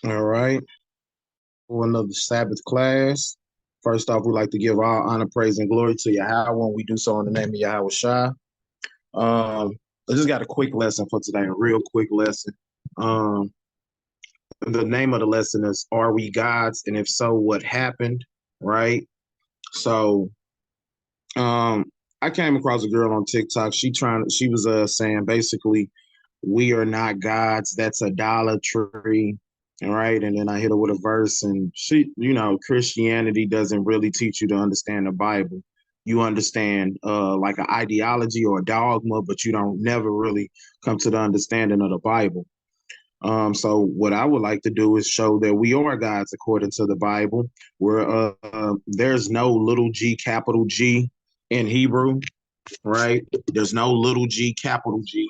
All right. For another Sabbath class. First off, we'd like to give all honor, praise, and glory to Yahweh, and we do so in the name of Yahweh Shai. Um, I just got a quick lesson for today, a real quick lesson. Um, the name of the lesson is Are We Gods? And if so, what happened? Right? So um I came across a girl on TikTok. She was saying basically we are not gods, that's idolatry. All right. And then I hit her with a verse, and Christianity doesn't really teach you to understand the Bible. You understand like an ideology or a dogma, but you don't never really come to the understanding of the Bible. So what I would like to do is show that we are gods according to the Bible, where there's no little g, capital G in Hebrew, right? There's no little g, capital G.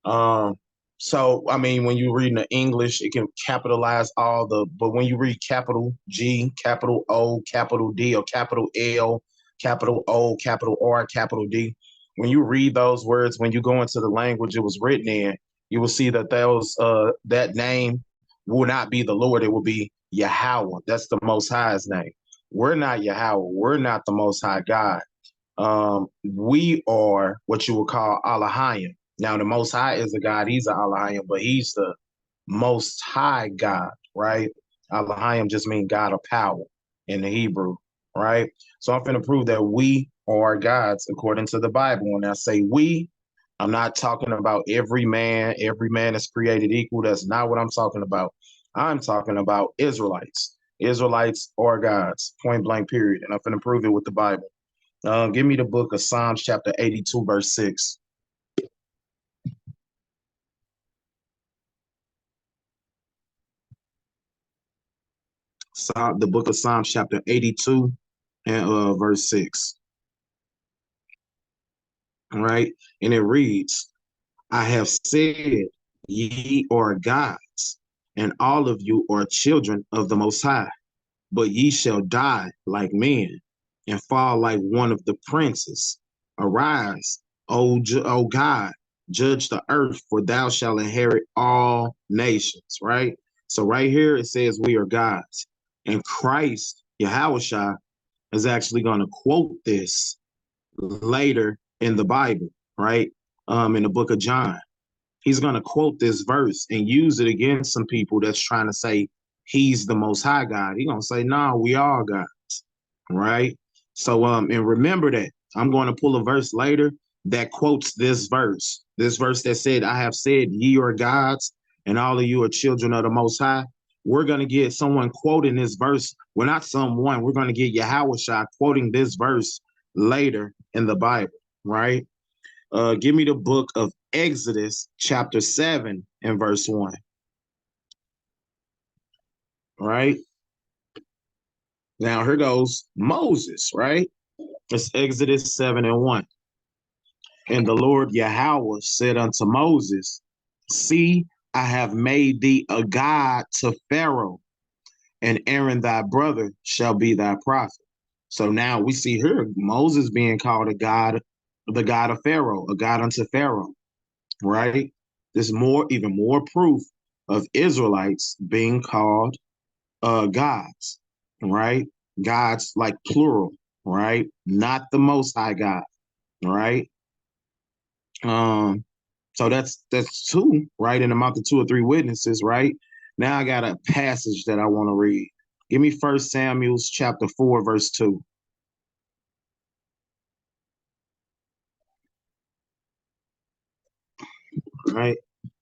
Um, so I mean, when you read in the English, it can capitalize but when you read capital G, capital O, capital D, or capital L, capital O, capital R, capital D, when you read those words, when you go into the language it was written in, you will see that that name will not be the Lord, it will be Yahweh. That's the Most High's name. We're not Yahweh. We're not the Most High God. We are what you would call Elohim. Now, the Most High is a God. He's an Elohim, but he's the Most High God, right? Elohim just means God of power in the Hebrew, right? So I'm going to prove that we are gods according to the Bible. When I say we, I'm not talking about every man. Every man is created equal. That's not what I'm talking about. I'm talking about Israelites. Israelites are gods, point blank, period. And I'm going to prove it with the Bible. Give me the book of Psalms, chapter 82, verse 6. The book of Psalms, chapter 82, and verse 6. All right. And it reads, I have said, ye are gods, and all of you are children of the Most High, but ye shall die like men and fall like one of the princes. Arise, O God, judge the earth, for thou shalt inherit all nations, right? So right here it says we are gods. And Christ, Yahushua, is actually going to quote this later in the Bible, right? In the book of John. He's going to quote this verse and use it against some people that's trying to say he's the Most High God. He's going to say, no, we are God, right? So and remember that I'm going to pull a verse later that quotes this verse that said, I have said ye are gods and all of you are children of the Most High. We're going to get someone quoting this verse. We're not someone, we're going to get Yahweh quoting this verse later in the Bible, right? Give me the book of Exodus chapter 7 and verse 1, right? Now here goes Moses, right? It's Exodus 7 and 1. And the Lord Yahweh said unto Moses, see, I have made thee a god to Pharaoh, and Aaron thy brother shall be thy prophet. So now we see here Moses being called a god, the God of Pharaoh, a god unto Pharaoh, right? There's even more proof of Israelites being called gods, right? Gods like plural, right? Not the Most High God, right? Um, so that's two, right? In the mouth of two or three witnesses, right? Now I got a passage that I want to read. Give me First Samuel chapter 4, verse 2. All right.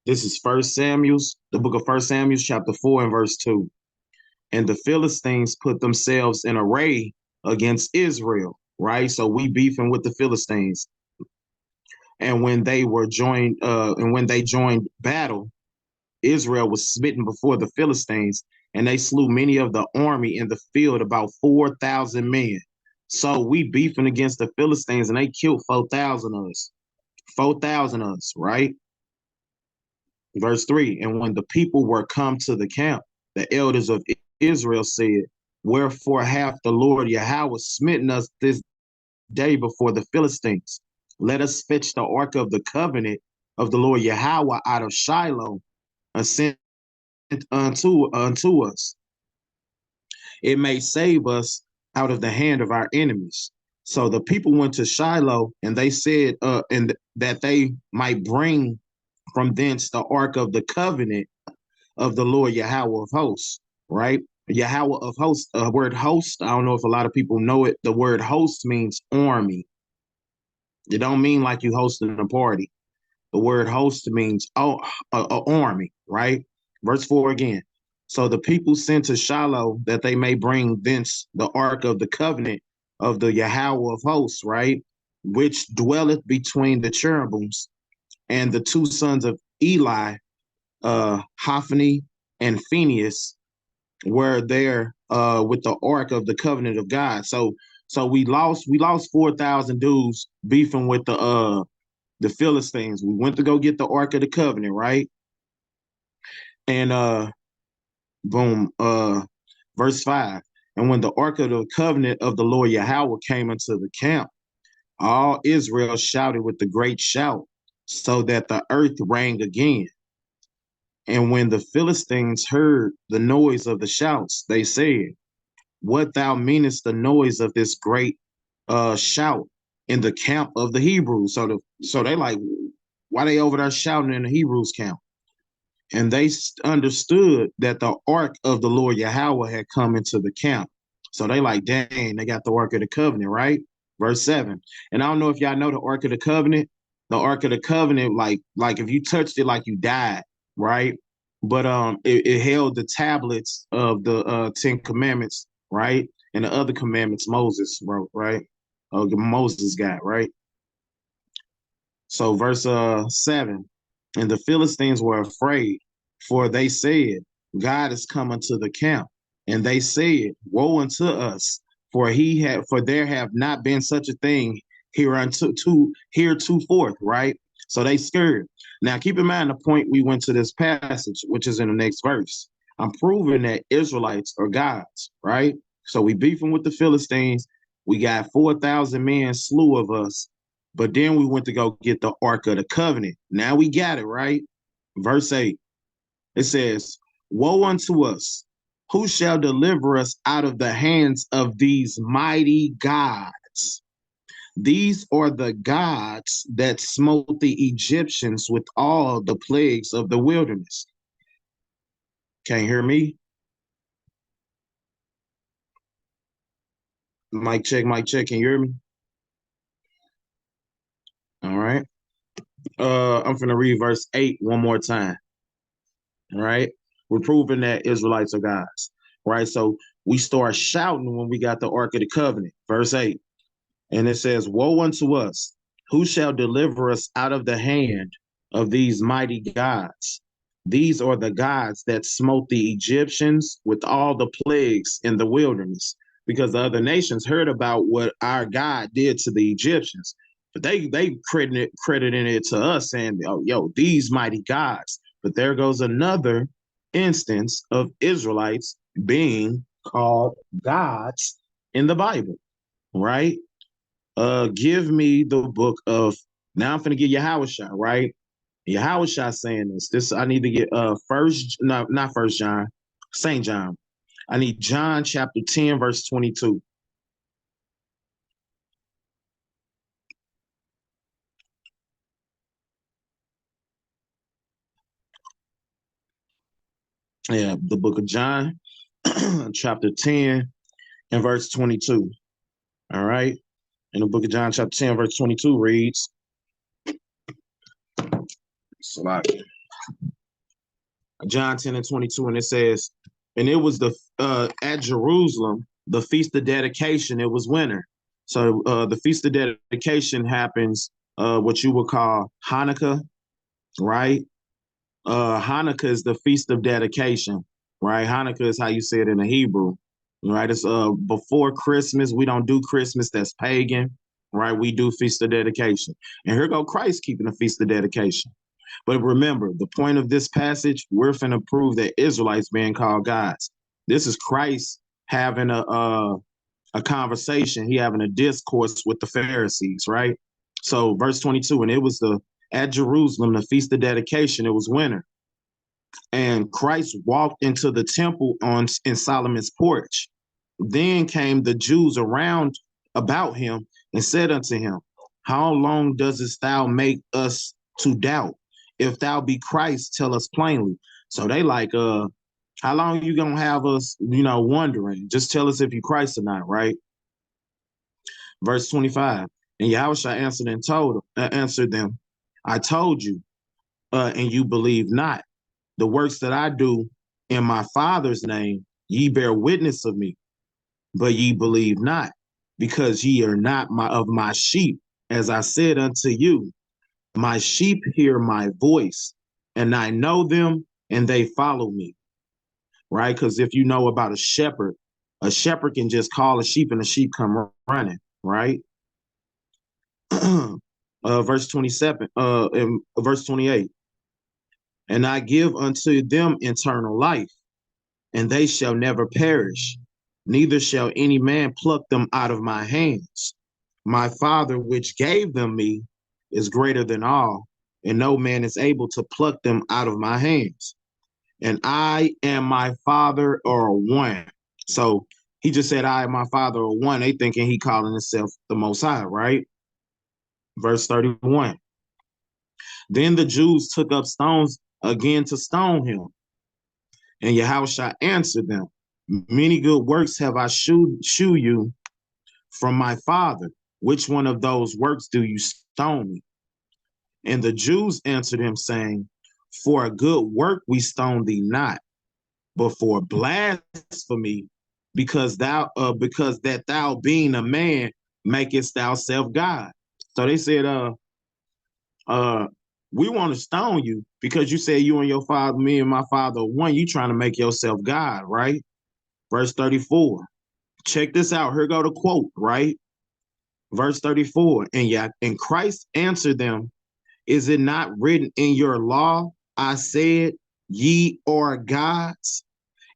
This is the book of First Samuel, chapter 4 and verse 2. And the Philistines put themselves in array against Israel, right? So we beefing with the Philistines. And when they joined battle, Israel was smitten before the Philistines, and they slew many of the army in the field, about 4,000 men. So we beefing against the Philistines, and they killed 4,000 of us. 4,000 of us, right? Verse 3, and when the people were come to the camp, the elders of Israel said, wherefore hath the Lord Yahweh smitten us this day before the Philistines? Let us fetch the ark of the covenant of the Lord Yahweh out of Shiloh and send unto us. It may save us out of the hand of our enemies. So the people went to Shiloh, and they said, and that they might bring from thence the ark of the covenant of the Lord Yahweh of hosts, right? Yahweh of hosts, word host, I don't know if a lot of people know it. The word host means army. It don't mean like you hosting a party. The word host means army, right? Verse 4 again. So the people sent to Shiloh that they may bring thence the ark of the covenant of the Yahweh of hosts, right? Which dwelleth between the cherubims, and the two sons of Eli, Hophni and Phinehas, were there with the ark of the covenant of God. So we lost 4,000 dudes beefing with the Philistines. We went to go get the ark of the covenant, right? And boom, verse 5. And when the ark of the covenant of the Lord Yahweh came into the camp, all Israel shouted with a great shout, so that the earth rang again. And when the Philistines heard the noise of the shouts, they said, what thou meanest the noise of this great shout in the camp of the Hebrews? So they like, why they over there shouting in the Hebrews camp? And they understood that the ark of the Lord Yahweh had come into the camp. So they like, dang, they got the ark of the covenant, right? Verse 7. And I don't know if y'all know the ark of the covenant. The ark of the covenant, like if you touched it, like you died, right? But it held the tablets of the Ten Commandments, right? And the other commandments Moses wrote, right? Moses got, right? So verse 7, and the Philistines were afraid, for they said, God is coming to the camp. And they said, woe unto us, for there have not been such a thing heretofore, right? So they scared. Now keep in mind the point we went to this passage, which is in the next verse. I'm proving that Israelites are gods, right? So we beefing with the Philistines. We got 4,000 men slew of us, but then we went to go get the Ark of the Covenant. Now we got it, right? Verse 8, it says, woe unto us! Who shall deliver us out of the hands of these mighty gods? These are the gods that smote the Egyptians with all the plagues of the wilderness. Can't hear me? Mic check, mic check. Can you hear me? All right. I'm going to read verse 8 one more time. Right? We're proving that Israelites are gods, right? So we start shouting when we got the Ark of the Covenant, verse 8. And it says, woe unto us! Who shall deliver us out of the hand of these mighty gods? These are the gods that smote the Egyptians with all the plagues in the wilderness, because the other nations heard about what our God did to the Egyptians. But they crediting it to us, saying, oh, yo, these mighty gods. But there goes another instance of Israelites being called gods in the Bible, right? Give me the book of, now I'm gonna get Yahushua, right? Yahushua saying this. I need to get not first John, St. John. I need John chapter 10, verse 22. Yeah, the book of John, chapter 10 and verse 22. All right. In the book of John, chapter 10, verse 22 reads, John 10 and 22, and it says, and it was at Jerusalem, the feast of dedication. It was winter. So the feast of dedication happens what you would call Hanukkah, right? Hanukkah is the feast of dedication, right? Hanukkah is how you say it in the Hebrew, right? It's before Christmas. We don't do Christmas. That's pagan, right? We do feast of dedication. And here go Christ keeping a feast of dedication. But remember, the point of this passage, we're finna prove that Israelites being called gods. This is Christ having a conversation. He having a discourse with the Pharisees, right? So verse 22, and it was at Jerusalem, the feast of dedication. It was winter. And Christ walked into the temple in Solomon's porch. Then came the Jews around about him and said unto him, how long dost thou make us to doubt? If thou be Christ, tell us plainly. So they like, how long you gonna have us, wondering? Just tell us if you Christ or not, right? Verse 25. And Yahushua answered them, I told you, and you believe not. The works that I do in my Father's name, ye bear witness of me, but ye believe not, because ye are not of my sheep. As I said unto you, my sheep hear my voice, and I know them, and they follow me. Right? Because if you know about a shepherd can just call a sheep, and the sheep come running. Right? Verse 27, in verse 28. And I give unto them eternal life, and they shall never perish, neither shall any man pluck them out of my hands. My Father, which gave them me, is greater than all, and no man is able to pluck them out of my hands. And I and my Father are one. So he just said, I and my Father are one. They thinking he calling himself the Most High, right? Verse 31. Then the Jews took up stones again to stone him. And Yahushua answered them, many good works have I shew you from my Father. Which one of those works do you stone me? And the Jews answered him, saying, for a good work we stone thee not, but for blasphemy, because that thou being a man makest thyself God. So they said, we want to stone you because you said you and your father, me and my father are one. You trying to make yourself God, right? Verse 34. Check this out. Here go the quote, right? Verse 34. And Christ answered them, is it not written in your law? I said, ye are gods.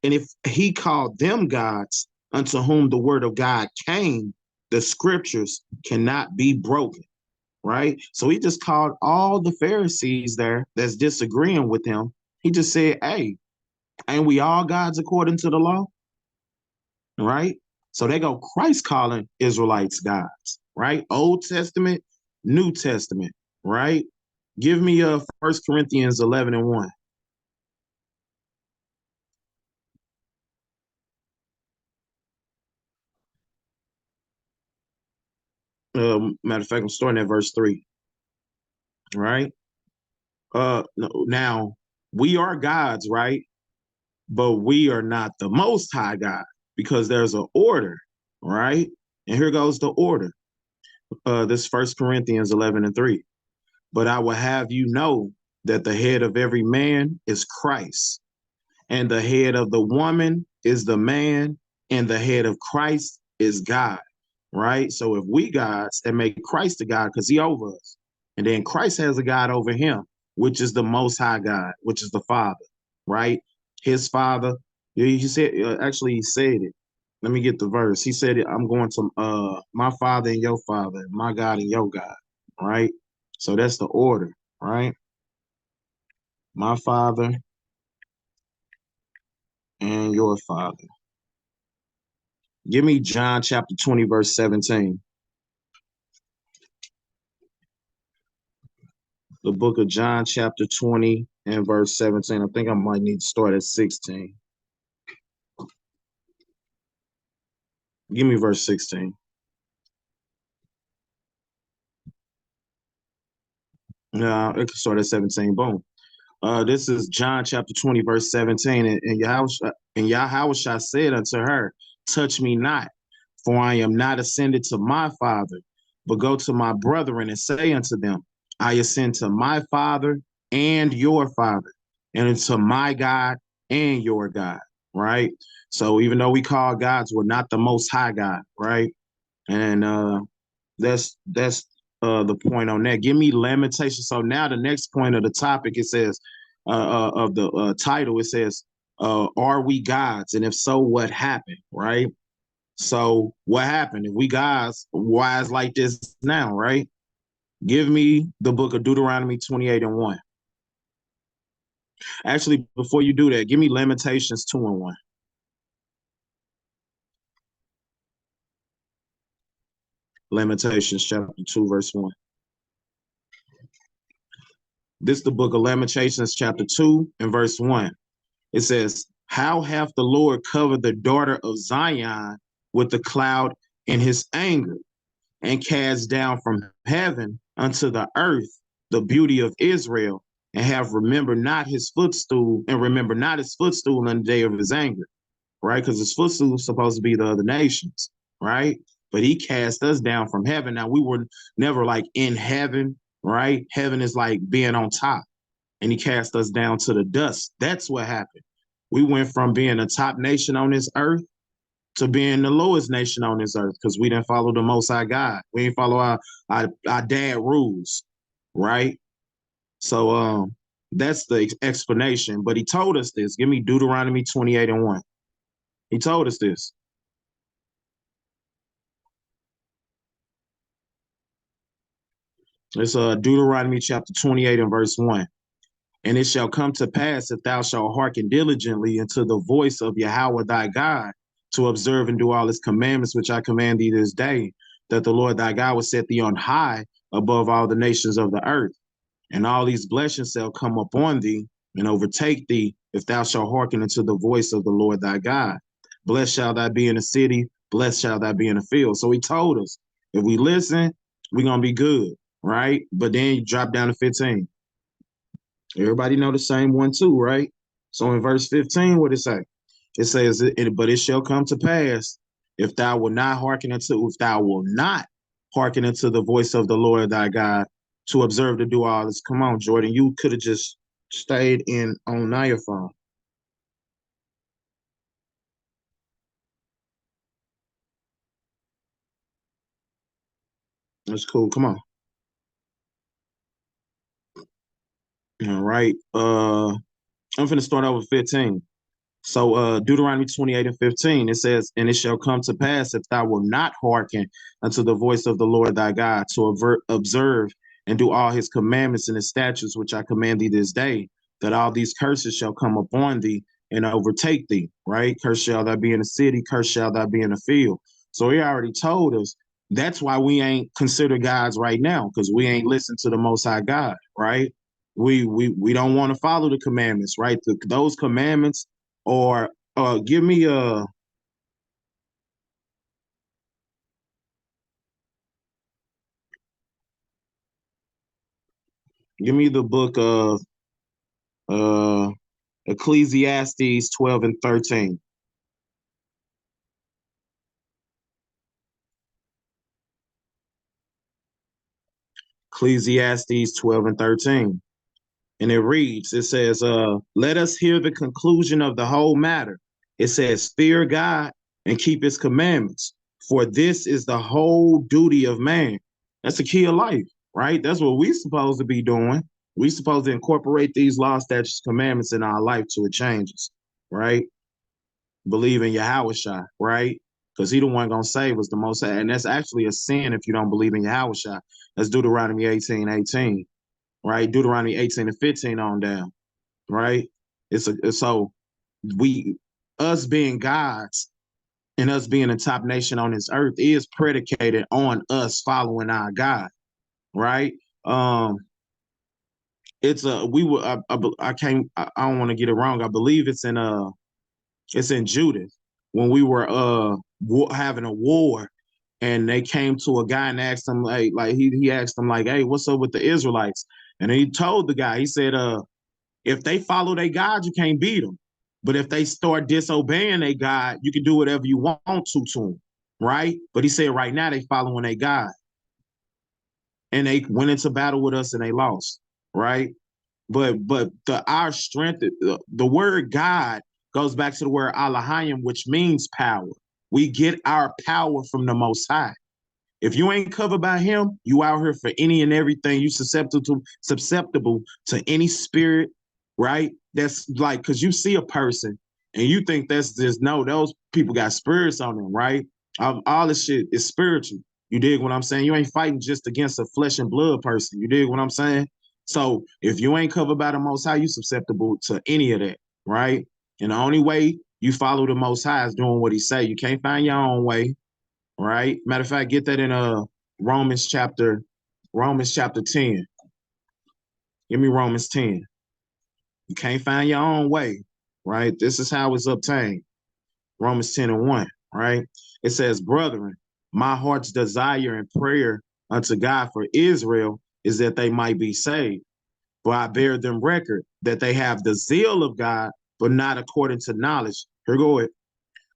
And if he called them gods, unto whom the word of God came, the scriptures cannot be broken. Right? So he just called all the Pharisees there that's disagreeing with him. He just said, hey, ain't we all gods according to the law? Right? So they go Christ calling Israelites gods, right? Old Testament, New Testament, right? Give me 1 Corinthians 11 and 1. Matter of fact, I'm starting at verse 3, right? Now, we are gods, right? But we are not the Most High God, because there's an order, right? And here goes the order. This 1 Corinthians 11 and 3. But I will have you know that the head of every man is Christ, and the head of the woman is the man, and the head of Christ is God, right? So if we gods, that make Christ a God because he over us. And then Christ has a God over him, which is the Most High God, which is the Father, right? His Father. He said, actually, he said it. Let me get the verse. He said, I'm going to my Father and your Father, my God and your God, right? So that's the order, right? My Father and your Father. Give me John chapter 20, verse 17. The book of John chapter 20 and verse 17. I think I might need to start at 16. Give me verse 16. No, it can start at 17. Boom. This is John chapter 20, verse 17. And Yahushua said unto her, touch me not, for I am not ascended to my Father, but go to my brethren and say unto them, I ascend to my Father and your Father, and to my God and your God, right? So even though we call gods, we're not the Most High God, right? And that's the point on that. Give me Lamentation. So now the next point of the topic, it says, of the title, it says, are we gods? And if so, what happened, right? So what happened? If we guys wise like this now, right? Give me the book of Deuteronomy 28 and 1. Actually, before you do that, give me Lamentations 2:1. Lamentations chapter 2, verse 1. This is the book of Lamentations chapter 2 and verse 1. It says, how hath the Lord covered the daughter of Zion with the cloud in his anger, and cast down from heaven unto the earth the beauty of Israel, and have remembered not his footstool, and remember not his footstool in the day of his anger, right? Because his footstool is supposed to be the other nations, right? But he cast us down from heaven. Now, we were never like in heaven, right? Heaven is like being on top, and he cast us down to the dust. That's what happened. We went from being a top nation on this earth to being the lowest nation on this earth because we didn't follow the Most High God. We didn't follow our dad rules, right? So that's the explanation. But he told us this. Give me Deuteronomy 28:1. He told us this. It's Deuteronomy chapter 28 and verse 1. And it shall come to pass if thou shalt hearken diligently unto the voice of Yahweh thy God, to observe and do all his commandments which I command thee this day, that the Lord thy God will set thee on high above all the nations of the earth. And all these blessings shall come upon thee and overtake thee, if thou shalt hearken unto the voice of the Lord thy God. Blessed shall thou be in the city, blessed shall thou be in the field. So he told us, if we listen, we're going to be good, right? But then you drop down to 15. Everybody know the same one too, right? So in verse 15, what it say? It says, but it shall come to pass if thou will not hearken unto the voice of the Lord thy God, to observe to do all this. Come on, Jordan, you could have just stayed in on your phone. That's cool. Come on. All right. I'm finna start out with 15. So Deuteronomy 28 and 15, it says, and it shall come to pass if thou wilt not hearken unto the voice of the Lord thy God, to observe and do all his commandments and his statutes, which I command thee this day, that all these curses shall come upon thee and overtake thee, right? Curse shall thou be in the city, curse shall thou be in the field. So he already told us that's why we ain't considered gods right now, because we ain't listened to the Most High God, right? We don't want to follow the commandments, right? Those commandments, or give me the book of uh Ecclesiastes 12 and 13. Ecclesiastes 12 and 13. And it reads, it says, let us hear the conclusion of the whole matter. It says, fear God and keep his commandments, for this is the whole duty of man. That's the key of life, right? That's what we supposed to be doing. We supposed to incorporate these laws, statutes, commandments in our life till it changes, right? Believe in Yahweh Shai, right? Because he the one gonna save us the most. And that's actually a sin if you don't believe in Yahweh Shai. That's Deuteronomy 18:18, right? Deuteronomy 18 and 15 on down, right? So we, us being gods and us being a top nation on this earth is predicated on us following our God, right? Um, it's a we were I can't I don't want to get it wrong. I believe it's in Judith when we were having a war, and they came to a guy and asked him like he asked him like, hey, what's up with the Israelites? And he told the guy, he said, if they follow their God, you can't beat them. But if they start disobeying their God, you can do whatever you want to them, right? But he said right now they following their God, and they went into battle with us and they lost, right? But our strength, the word God goes back to the word Alahayim, which means power. We get our power from the Most High. If you ain't covered by him, you out here for any and everything. You susceptible to any spirit, right? That's like, because you see a person and you think that's just, no, those people got spirits on them, right? All this shit is spiritual. You dig what I'm saying? You ain't fighting just against a flesh and blood person. You dig what I'm saying? So if you ain't covered by the Most High, you susceptible to any of that, right? And the only way you follow the Most High is doing what He say. You can't find your own way, right? Matter of fact, get that in Romans chapter 10. Give me Romans 10. You can't find your own way, right? This is how it's obtained. Romans 10:1, right? It says, brethren, my heart's desire and prayer unto God for Israel is that they might be saved. For I bear them record that they have the zeal of God, but not according to knowledge. Here go it.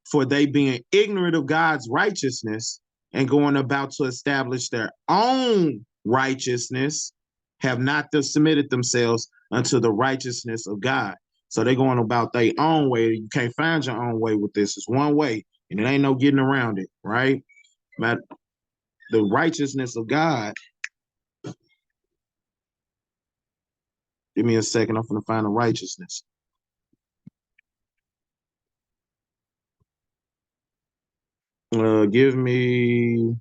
For they being ignorant of God's righteousness and going about to establish their own righteousness, have not submitted themselves unto the righteousness of God. So they're going about their own way. You can't find your own way with this. It's one way, and it ain't no getting around it, right? The righteousness of God. Give me a second. I'm going to find the righteousness. Give me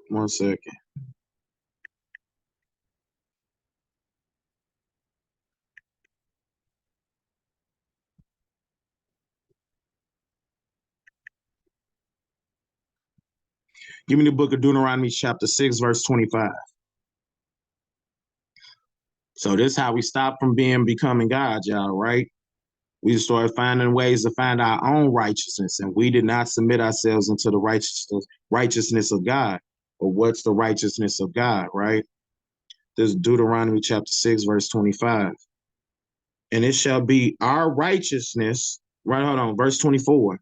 1 second. Give me the book of Deuteronomy chapter 6, verse 25. So this is how we stop from becoming God, y'all, right? We started finding ways to find our own righteousness, and we did not submit ourselves into the righteousness of God. But what's the righteousness of God, right? This is Deuteronomy chapter 6, verse 25. And it shall be our righteousness, right? Hold on, verse 24.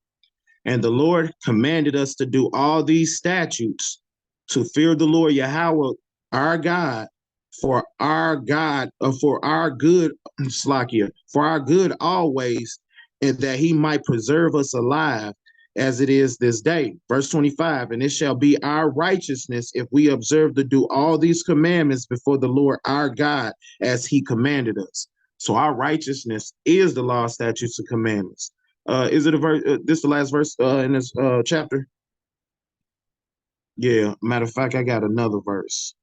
And the Lord commanded us to do all these statutes, to fear the Lord Yahweh, our God, for our God, for our good, Slakia, for our good always, and that He might preserve us alive as it is this day. Verse 25, and it shall be our righteousness if we observe to do all these commandments before the Lord our God as He commanded us. So our righteousness is the law, statutes, and commandments. Is it a verse? This the last verse in this chapter? Yeah. Matter of fact, I got another verse.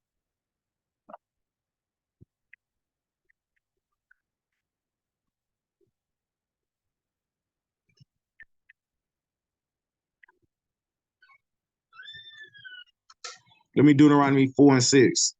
Let me Deuteronomy 4 and 6.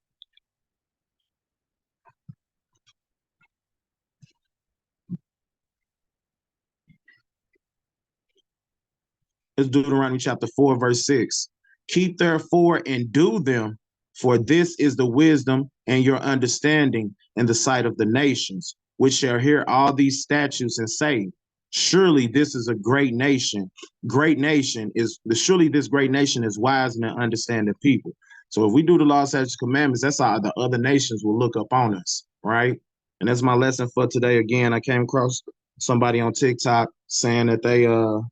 It's Deuteronomy chapter 4, verse 6. Keep therefore and do them, for this is the wisdom and your understanding in the sight of the nations, which shall hear all these statutes and say, surely this is a great nation. Surely this great nation is wise and understanding people. So if we do the law, statutes, commandments, that's how the other nations will look up on us, right? And that's my lesson for today. Again, I came across somebody on TikTok saying that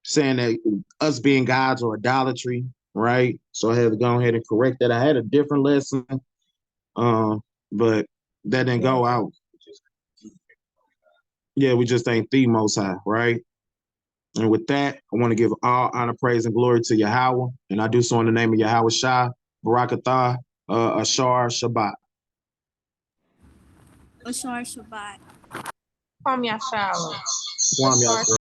saying that us being gods or idolatry, right? So I had to go ahead and correct that. I had a different lesson, but that didn't go out. Yeah, we just ain't the Most High, right? And with that, I want to give all honor, praise, and glory to Yahweh, and I do so in the name of Yahweh Shah, Barakatah, Ashar, Shabbat. Ashar Shabbat. Kwam Yashala. Kwam Yashala.